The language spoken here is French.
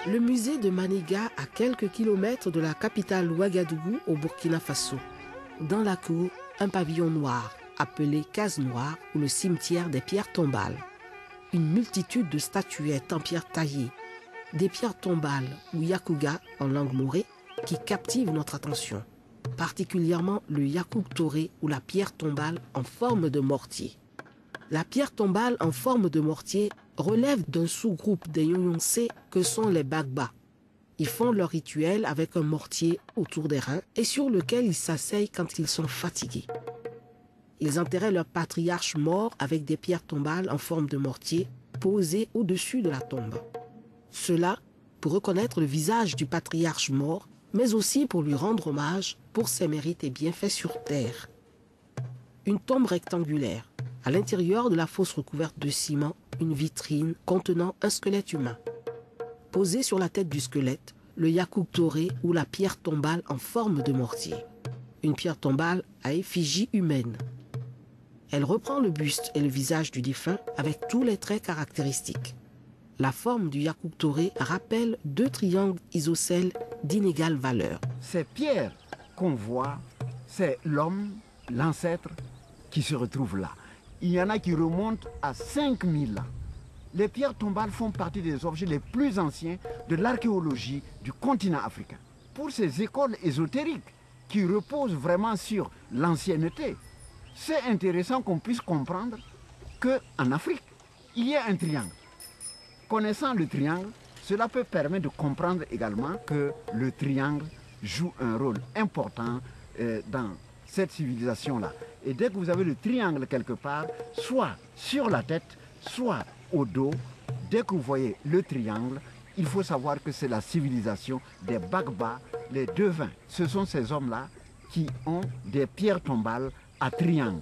Le musée de Maniga, à quelques kilomètres de la capitale Ouagadougou au Burkina Faso. Dans la cour, un pavillon noir, appelé case noire ou le cimetière des pierres tombales. Une multitude de statuettes en pierre taillée, des pierres tombales ou yakuga en langue morée qui captivent notre attention, particulièrement le yakouk toré ou la pierre tombale en forme de mortier. La pierre tombale en forme de mortier relève d'un sous-groupe des Yoyonsé que sont les Bagba. Ils font leur rituel avec un mortier autour des reins et sur lequel ils s'asseyent quand ils sont fatigués. Ils enterraient leur patriarche mort avec des pierres tombales en forme de mortier posées au-dessus de la tombe. Cela pour reconnaître le visage du patriarche mort, mais aussi pour lui rendre hommage pour ses mérites et bienfaits sur terre. Une tombe rectangulaire. À l'intérieur de la fosse recouverte de ciment, une vitrine contenant un squelette humain. Posé sur la tête du squelette, le yakouk toré ou la pierre tombale en forme de mortier. Une pierre tombale à effigie humaine. Elle reprend le buste et le visage du défunt avec tous les traits caractéristiques. La forme du yakouk toré rappelle deux triangles isocèles d'inégale valeur. Ces pierres qu'on voit, c'est l'homme, l'ancêtre, qui se retrouve là. Il y en a qui remontent à 5000 ans. Les pierres tombales font partie des objets les plus anciens de l'archéologie du continent africain. Pour ces écoles ésotériques qui reposent vraiment sur l'ancienneté, c'est intéressant qu'on puisse comprendre qu'en Afrique, il y a un triangle. Connaissant le triangle, cela peut permettre de comprendre également que le triangle joue un rôle important dans cette civilisation-là. Et dès que vous avez le triangle quelque part, soit sur la tête, soit au dos, dès que vous voyez le triangle, il faut savoir que c'est la civilisation des Bagba, les devins. Ce sont ces hommes-là qui ont des pierres tombales à triangle.